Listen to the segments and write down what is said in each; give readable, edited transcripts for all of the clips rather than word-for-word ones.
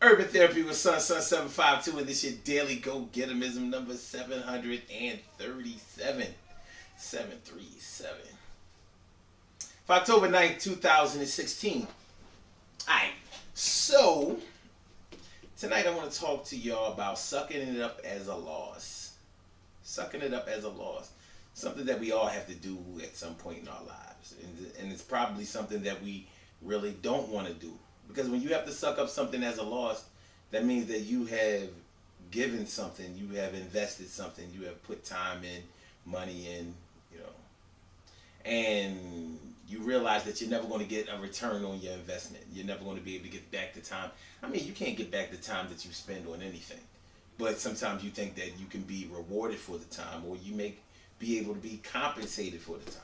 Urban Therapy with Sun 752, and this your daily go getimism number 737. 737. For October 9th, 2016. Alright, so tonight I want to talk to y'all about sucking it up as a loss. Sucking it up as a loss. Something that we all have to do at some point in our lives. And it's probably something that we really don't want to do. Because when you have to suck up something as a loss, that means that you have given something, you have invested something, you have put time in, money in, and you realize that you're never going to get a return on your investment. You're never going to be able to get back the time. I mean, you can't get back the time that you spend on anything. But sometimes you think that you can be rewarded for the time, or you may be able to be compensated for the time.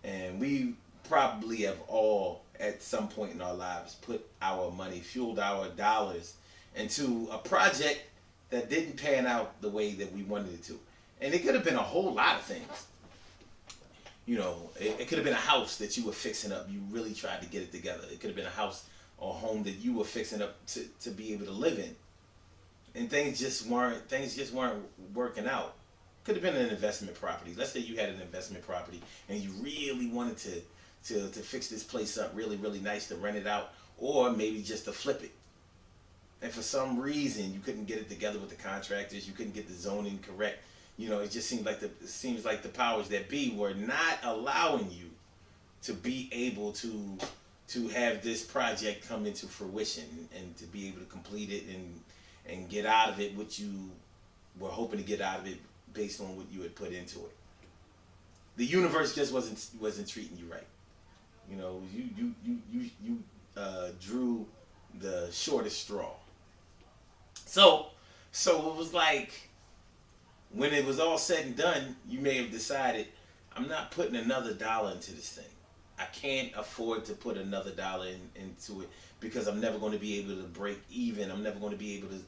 And we probably have all, at some point in our lives, put our money, fueled our dollars into a project that didn't pan out the way that we wanted it to. And it could have been a whole lot of things. It could have been a house that you were fixing up. You really tried to get it together. It could have been a house or home that you were fixing up to be able to live in. And things just weren't working out. Could have been an investment property. Let's say you had an investment property and you really wanted to fix this place up really, really nice, to rent it out, or maybe just to flip it. And for some reason you couldn't get it together with the contractors, you couldn't get the zoning correct. It just seems like the powers that be were not allowing you to be able to have this project come into fruition and to be able to complete it and get out of it what you were hoping to get out of it based on what you had put into it. The universe just wasn't treating you right. You drew the shortest straw. So it was like, when it was all said and done, you may have decided, I'm not putting another dollar into this thing. I can't afford to put another dollar into it because I'm never going to be able to break even. I'm never going to be able to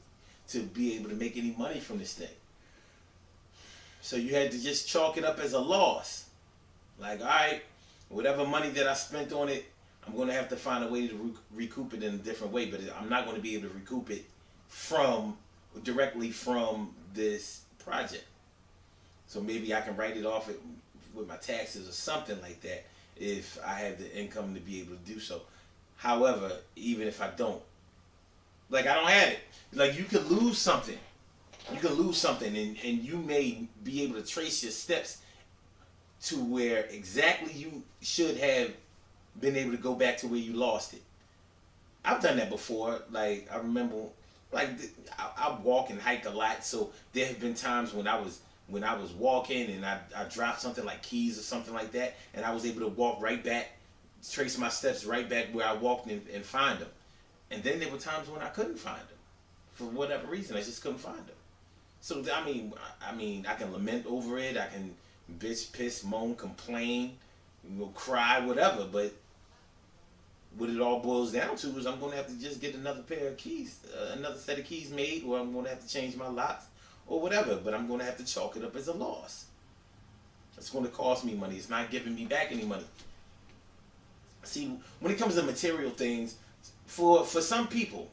make any money from this thing. So you had to just chalk it up as a loss. Like, all right, whatever money that I spent on it, I'm going to have to find a way to recoup it in a different way, but I'm not going to be able to recoup it directly from this project. So maybe I can write it off with my taxes or something like that if I have the income to be able to do so. However, even if I don't, I don't have it. You could lose something. You could lose something and you may be able to trace your steps to where exactly you should have been able to go back to where you lost it. I've done that before. I remember, I walk and hike a lot, so there have been times when I was walking and I dropped something like keys or something like that, and I was able to walk right back, trace my steps right back where I walked and find them. And then there were times when I couldn't find them for whatever reason. I just couldn't find them. So I mean, I can lament over it. I can bitch, piss, moan, complain, cry, whatever. But what it all boils down to is I'm going to have to just get another pair of keys, another set of keys made, or I'm going to have to change my locks or whatever. But I'm going to have to chalk it up as a loss. It's going to cost me money. It's not giving me back any money. See, when it comes to material things, for some people,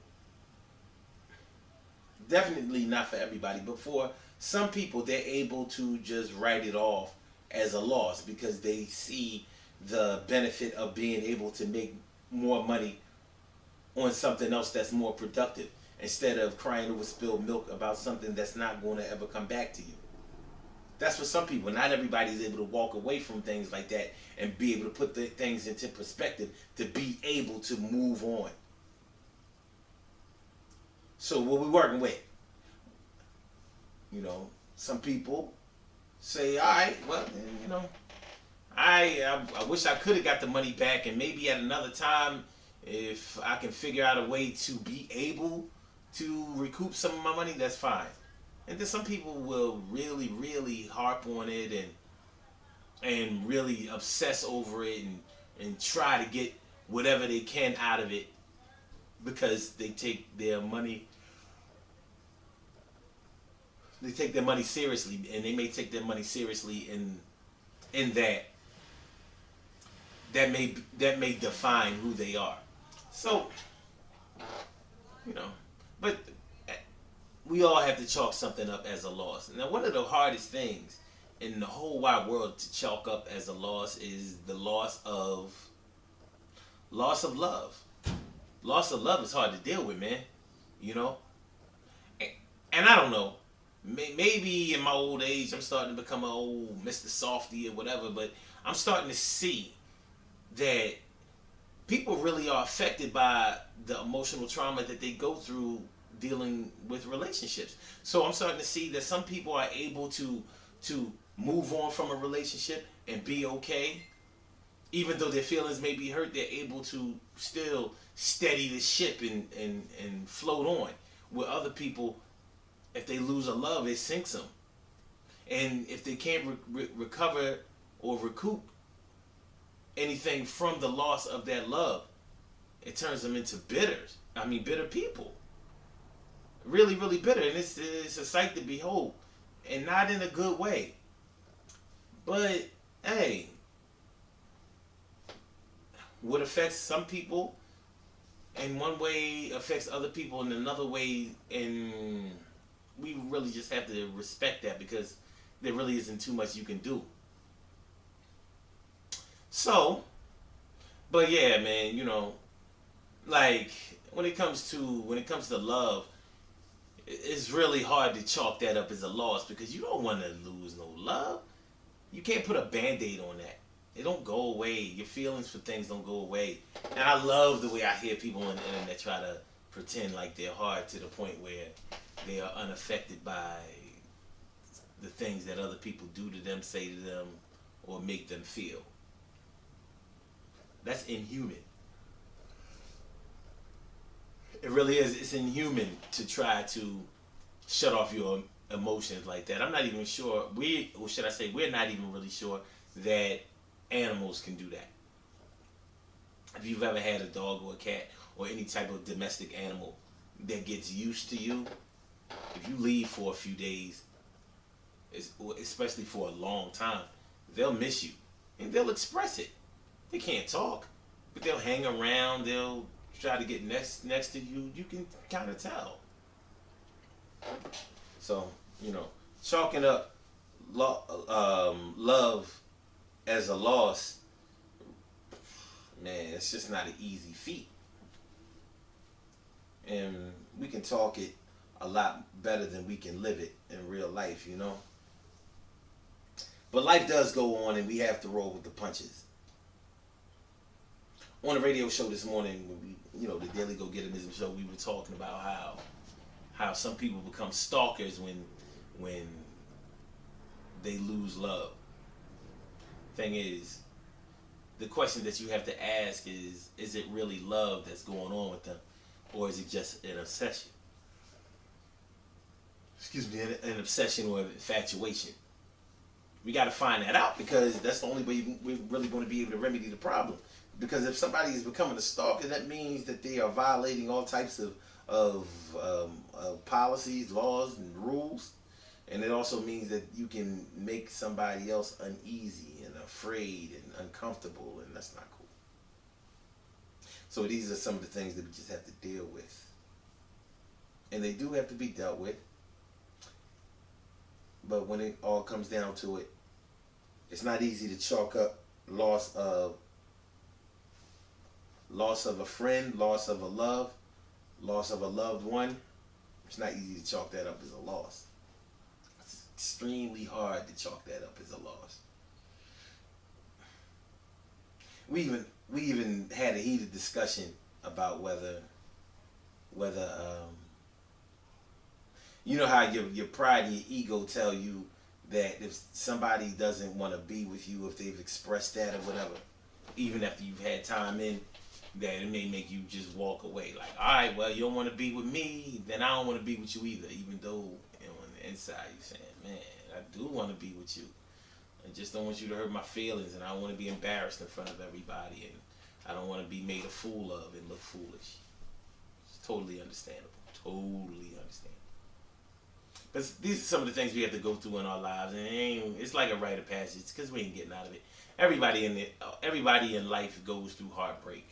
definitely not for everybody, but for some people, they're able to just write it off as a loss because they see the benefit of being able to make more money on something else that's more productive, instead of crying over spilled milk about something that's not going to ever come back to you. That's for some people. Not everybody's able to walk away from things like that and be able to put the things into perspective to be able to move on. So what we working with? Some people say, all right, well, I wish I could have got the money back, and maybe at another time, if I can figure out a way to be able to recoup some of my money, that's fine. And then some people will really, really harp on it and really obsess over it and try to get whatever they can out of it because they take their money seriously, and they may take their money seriously in that may define who they are. So you know, but we all have to chalk something up as a loss. Now, one of the hardest things in the whole wide world to chalk up as a loss is the loss of love. Loss of love is hard to deal with, man. You know, and I don't know. Maybe in my old age, I'm starting to become an old Mr. Softy or whatever, but I'm starting to see that people really are affected by the emotional trauma that they go through dealing with relationships. So I'm starting to see that some people are able to move on from a relationship and be okay, even though their feelings may be hurt. They're able to still steady the ship and float on. With other people, if they lose a love, it sinks them, and if they can't recover or recoup anything from the loss of that love, it turns them into bitter people. Really, really bitter. And it's a sight to behold. And not in a good way. But, hey, what affects some people in one way affects other people in another way. And we really just have to respect that, because there really isn't too much you can do. So, but yeah, man, like when it comes to love, it's really hard to chalk that up as a loss, because you don't want to lose no love. You can't put a band-aid on that. It don't go away. Your feelings for things don't go away. And I love the way I hear people on the internet try to pretend like they're hard to the point where they are unaffected by the things that other people do to them, say to them, or make them feel. That's inhuman. It really is. It's inhuman to try to shut off your emotions like that. I'm not even sure, we're not even really sure that animals can do that. If you've ever had a dog or a cat or any type of domestic animal that gets used to you, if you leave for a few days, especially for a long time, they'll miss you and they'll express it. They can't talk, but they'll hang around. They'll try to get next to you. You can kind of tell. So, chalking up love as a loss, man, it's just not an easy feat. And we can talk it a lot better than we can live it in real life, But life does go on, and we have to roll with the punches. On the radio show this morning, when the Daily Go Getterism show, we were talking about how some people become stalkers when they lose love. Thing is, the question that you have to ask is it really love that's going on with them, or is it just an obsession? Excuse me, an obsession or infatuation. We got to find that out, because that's the only way we're really going to be able to remedy the problem. Because if somebody is becoming a stalker, that means that they are violating all types of policies, laws, and rules. And it also means that you can make somebody else uneasy and afraid and uncomfortable, and that's not cool. So these are some of the things that we just have to deal with. And they do have to be dealt with. But when it all comes down to it, it's not easy to chalk up loss of a friend, loss of a love, loss of a loved one. It's not easy to chalk that up as a loss. It's extremely hard to chalk that up as a loss. We even had a heated discussion about whether you know how your pride and your ego tell you that if somebody doesn't want to be with you, if they've expressed that or whatever, even after you've had time in, that it may make you just walk away. Like, all right, well, you don't want to be with me, then I don't want to be with you either. Even though on the inside you're saying, man, I do want to be with you. I just don't want you to hurt my feelings, and I don't want to be embarrassed in front of everybody, and I don't want to be made a fool of and look foolish. It's totally understandable. Totally understandable. But these are some of the things we have to go through in our lives, and it's like a rite of passage, because we ain't getting out of it. Everybody in life goes through heartbreak.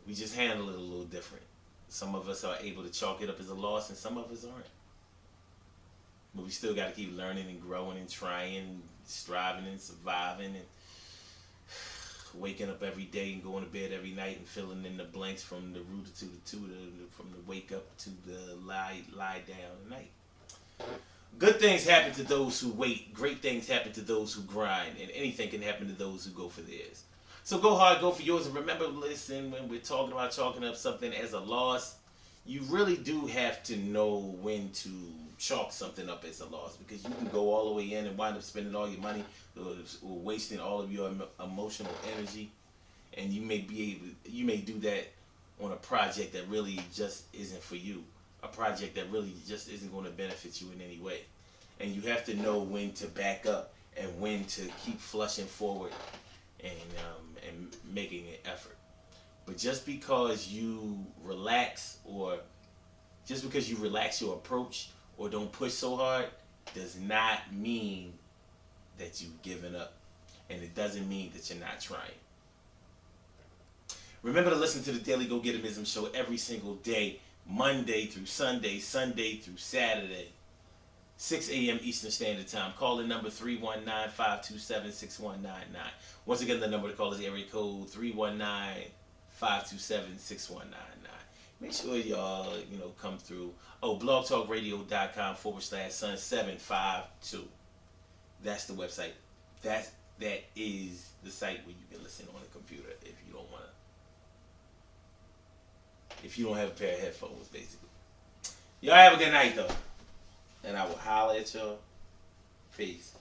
We just handle it a little different. Some of us are able to chalk it up as a loss, and some of us aren't. But we still got to keep learning and growing and trying, and striving and surviving, and waking up every day and going to bed every night and filling in the blanks from the rooter to the tutor, from the wake up to the lie down at night. Good things happen to those who wait. Great things happen to those who grind. And anything can happen to those who go for theirs. So go hard, go for yours. And remember, listen, when we're talking about chalking up something as a loss, you really do have to know when to chalk something up as a loss, because you can go all the way in and wind up spending all your money or wasting all of your emotional energy. And you may do that on a project that really just isn't for you. A project that really just isn't going to benefit you in any way. And you have to know when to back up and when to keep flushing forward and making an effort. But just because you relax, or just because you relax your approach or don't push so hard, does not mean that you've given up. And it doesn't mean that you're not trying. Remember to listen to the Daily Go Getimism Show every single day, Monday through Sunday, Sunday through Saturday, 6 a.m. Eastern Standard Time. Call the number 319-527-6199. Once again, the number to call is area code 319-527-6199. Make sure y'all, come through. Oh, blogtalkradio.com/Sun752. That's the website. That is the site where you can listen on the computer if you don't want to. If you don't have a pair of headphones, basically. Y'all have a good night, though. And I will holler at y'all. Peace.